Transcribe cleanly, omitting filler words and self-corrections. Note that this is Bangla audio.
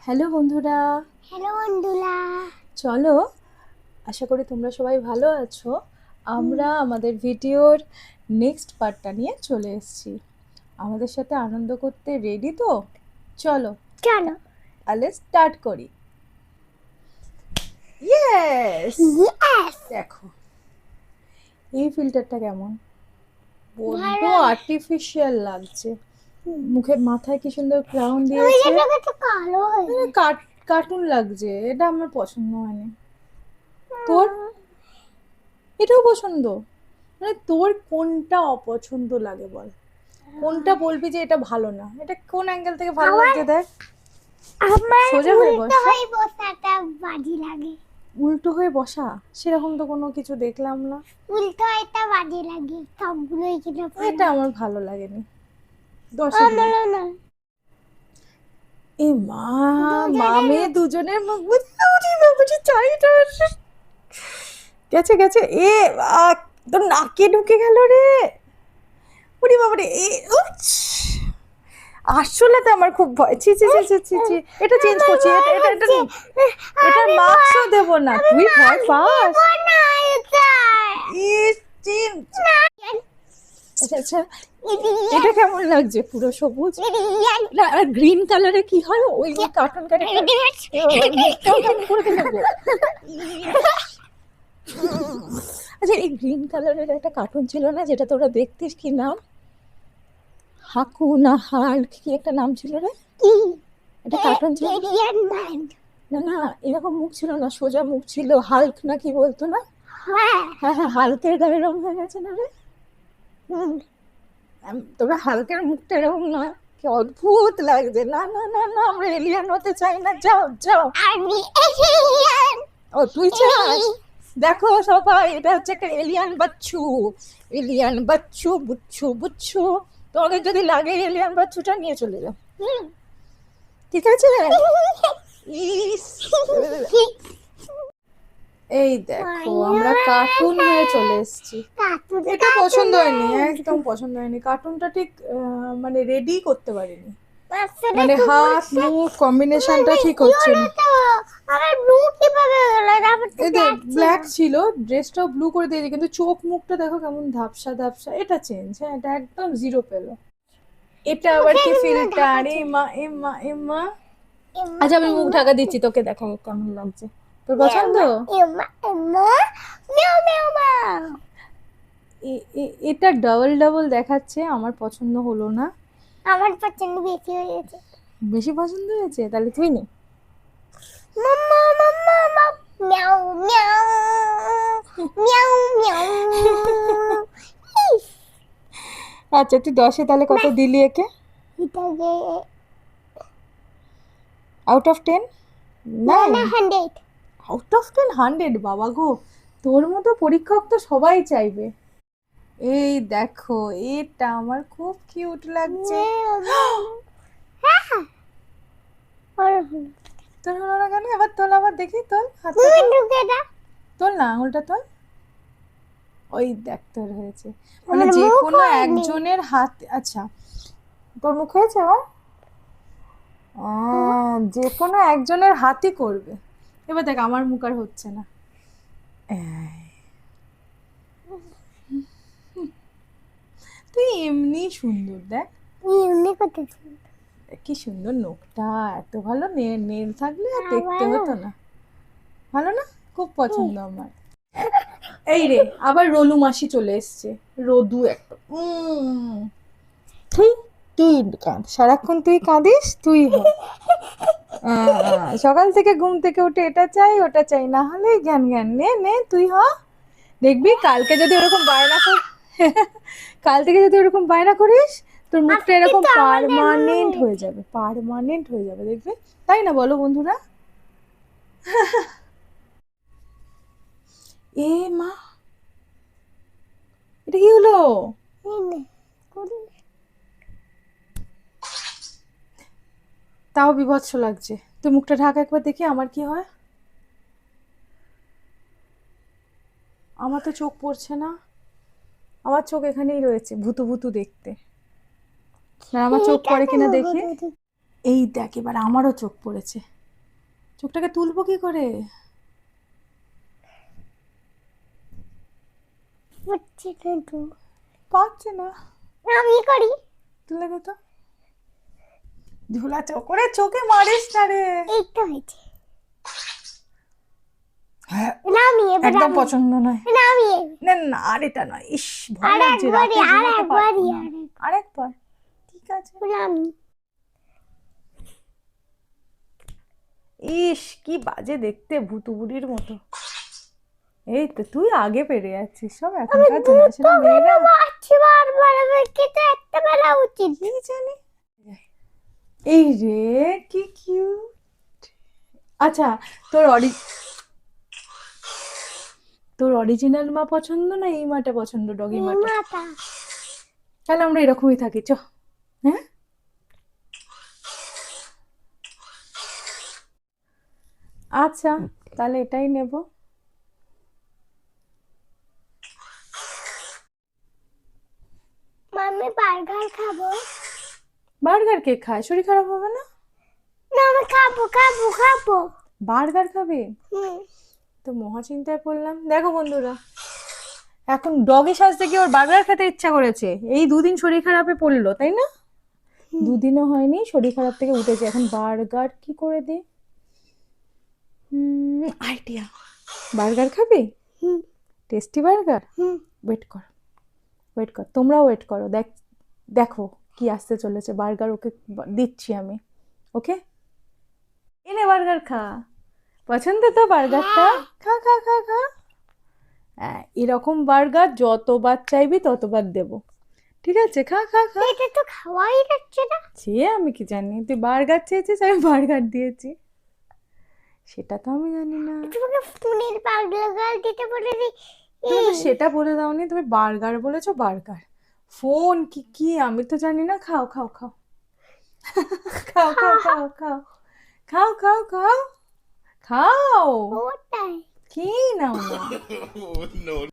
হ্যালো বন্ধুরা, হ্যালো বন্ধুরা। চলো। আশা করি তোমরা সবাই ভালো আছো। আমরা আমাদের ভিডিওর নেক্সট পার্টটা নিয়ে চলে এসেছি। আমাদের সাথে আনন্দ করতে রেডি তো? চলো চলো। তাহলে স্টার্ট করি। ইয়েস! ইয়েস। দেখো এই ফিল্টারটা কেমন, বড্ড ভালো। আর্টিফিশিয়াল লাগছে। মুখে মাথায় কি সুন্দর ক্রাউন ওই দিয়েছে, জায়গাটা তো কালো হয়ে গেছে। কার্টুন লাগছে। এটা আমার পছন্দ হয়নি। তোর এটাও পছন্দ? মানে তোর কোনটা অপছন্দ লাগে বল? কোনটা বলবি যে এটা ভালো না? এটা কোন অ্যাঙ্গেল থেকে ভালো আমার- লাগছে দেখ। আমার সোজা হয়ে উল্টো বস। হয়ে বসাটা বাজে লাগে। উল্টো হয়ে বসা সেরকম তো কোনো কিছু দেখলাম না। উল্টো এটা বাজে লাগে, সবগুলো এখানে এটা আমার ভালো লাগেনি। দোষে দিই। আমারও না। এ মা, মামে দুজনের মুখ বুঝতে উঠি বাবুজি চাইটা গেছে গেছে। এ তোর নাকে ঢুকে গেল রে। উড়ি বাবারে, এ উচ! আসলে তো আমার খুব ভয়। ছি ছি ছি ছি ছি ছি। এটা চেঞ্জ করছি। এটা মাস্কও দেব না। তুই ভয় পাস? ইস, চেঞ্জ। আচ্ছা আচ্ছা, এটা কেমন লাগছে? পুরো সবুজ না, আর গ্রিন কালারে কি হয়? ওই কার্টুন ক্যারেক্টার। আচ্ছা, এই গ্রিন কালারের একটা কার্টুন ছিল না, যেটা তোরা দেখতিস? কি নাম? হাকু না হাল্ক, কি একটা নাম ছিল রে? এটা কার্টুন ছিল না? না, এরকম মুখ ছিল না, সোজা মুখ ছিল। হাল্ক না কি বলতো না? হ্যাঁ হ্যাঁ, হালকের গায়ের রং হয়ে গেছে না রে? তবে হালকের মুখটা এরকম না। কি অদ্ভুত লাগছে। না না না না, আমরা এলিয়ান হতে চাই না। যাও যাও। আমি এলিয়েন। ও তুই চাস? দেখো সবাই, এটা হচ্ছে একটা এলিয়ান বাচ্চু। এলিয়ান বাচ্চু, বুচ্ছু বুচ্ছু। তোমাকে যদি লাগে এলিয়ান বাচ্চুটা নিয়ে চলে যাও। ঠিক আছে? ইস, এই দেখো আমরা কার্টুন হয়ে চলে এসেছি। এটা পছন্দ হয়নি, একদম পছন্দ হয়নি। কার্টুনটা ঠিক মানে রেডি করতে পারিনি। মানে হাত মুখ কম্বিনেশনটা ঠিক হচ্ছে না। আমার ব্লু কিভাবে হলো? এই দেখ, ব্ল্যাক ছিল, ড্রেসটাও ব্লু করে দিয়েছে, কিন্তু চোখ মুখটা দেখো কেমন ধাপসা ধাপসা। এটা চেঞ্জ, হ্যাঁ এটা একদম জিরো পেলো। এটা আবার কি ফিল্টার? এ মা এ মা এ মা। আচ্ছা আমি মুখ ঢাকা দিচ্ছি, তোকে দেখো কেমন লাগছে। তোর পছন্দ? এটা ডাবল ডাবল দেখাচ্ছে, আমার পছন্দ হলো না। আমার পছন্দ বেশি হয়েছে। বেশি পছন্দ হয়েছে? তাহলে তুই নে। মাম্মা মাম্মা মিয়াও মিয়াও মিয়াও মিয়াও। আচ্ছা তুই 10-এ তাহলে কত দিলি একে? এটাকে আউট অফ 10? না 9? 100। Out of 10? 100? বাবা গো, তোর মতো পরীক্ষক তো সবাই চাইবে। এই দেখো, এটা আমার খুব কিউট লাগছে। তোর হলো না কেন? এবার তোল, আবার দেখি, তোল হাতটা তোল। তোল না, আঙুলটা তোল। ওই দেখ তোর হয়েছে। মানে আমার যে মুখ কোনো হয়নি। একজনের হাত। আচ্ছা তোর মুখ হয়েছে আমার? যে কোনো একজনের হাতই করবে। এবার দেখ আমার মুখ আর হচ্ছে না। তুই এমনি সুন্দর দেখ। এমনি করতেছি। কি সুন্দর নখটা, এত ভালো নেল থাকলে আর দেখতে হতো না। ভালো না? খুব পছন্দ আমার। এই রে, আবার রলু মাসি চলে এসছে। রদু একটা। তুই তুই কাঁদ, সারাক্ষণ তুই কাঁদিস। তুই হ। সকাল থেকে ঘুম থেকে উঠে এটা চাই ওটা চাই, না হলে জ্ঞান জ্ঞান। নে নে তুই হ। দেখবি কালকে যদি ওরকম বায়না কর কাল থেকে যদি ওরকম বায়না করিস, তোর মুখটা এরকম পার্মানেন্ট হয়ে যাবে। পার্মানেন্ট হয়ে যাবে, দেখবি। তাই না বলো বন্ধুরা? এ মা, এটা কি হলো? তাও বিভৎস লাগছে। তুই মুখটা ঢাকা একবার দেখি আমার কি হয়। আমার তো চোখ পড়ছে না। আমার চোখ এখানেই রয়েছে, ভুতু ভুতু দেখতে। না আমার চোখ পড়ে কিনা দেখি। এই দেখ, এবার আমারও চোখ পড়েছে। চোখটাকে তুলবো কি করে? হচ্ছে না তো। পাচ্ছে না। আমি করি। তুলে দে তো। ঝোলা চোখ করে চোখে মারিস না রে। এই তো হয়েছে। হ্যাঁ, নামি এবার একদম আমি। পছন্দ নয়। নামি না না আর এটা নয়, ইস ভয় আর লাগছে, একবারই রাতে আর ঘুমোতে পারবো একবারই না। আর আরেকবার, ঠিক আছে। নামি। ইস কি বাজে দেখতে, ভুতু বুড়ির মতো। এই তো তুই আগে পেরে যাচ্ছিস, সব আমি এখনকার দুটো জেনারেশনের মেয়েরা কেন মারছি বারবার? আমাকে তো একটা বেলা উচিত। কি জানি। এই রে কি কিউট। আচ্ছা, তোর তোর অরিজিনাল মা পছন্দ না এই মাটা পছন্দ, ডগি মাটা? মাথা। তাহলে আমরা এরকমই থাকি, চ। হ্যাঁ, আচ্ছা তাহলে এটাই নেব। মাম্মি বার্গার খাবো। বার্গার কে খায়? শরীর খারাপ হবে না? না আমি খাবো খাবো খাবো। বার্গার খাবে? হুম। তো মহা চিন্তায় পড়লাম। দেখো বন্ধুরা, এখন ডগি সাজতে গিয়ে ওর বার্গার খেতে ইচ্ছা করেছে। এই দুদিন শরীর খারাপে পড়লো, তাই না? দুদিনও হয়নি শরীর খারাপ থেকে উঠেছে, এখন বার্গার কি করে দে। আইডিয়া, বার্গার খাবে? হুম। Tasty burger. হুম। ওয়েট কর, ওয়েট কর, তোমরাও ওয়েট করো। দেখো কি আসতে চলেছে। বার্গার ওকে দিচ্ছি আমি। ওকে, এনে বার্গার খা। পছন্দ তো বার্গারটা? খা খা খা খা। হ্যাঁ, এরকম বার্গার যতবার চাইবি ততবার দেবো, ঠিক আছে? খা খা খা। এটা তো খাওয়াই যাচ্ছে না। সে আমি কি জানি, তুই বার্গার চেয়েছিস আমি বার্গার দিয়েছি, সেটা তো আমি জানি না। তোমাকে ফোনের বার্গার দিতে বলেছি। তুমি তো সেটা বলে দাওনি, তুমি বার্গার বলেছো। বার্গার, ফোন কি কি আমি তো জানি না। খাও খাও খাও খাও খাও খাও খাও খাও খাও খাও খাও। ওটাই। কি নাও না।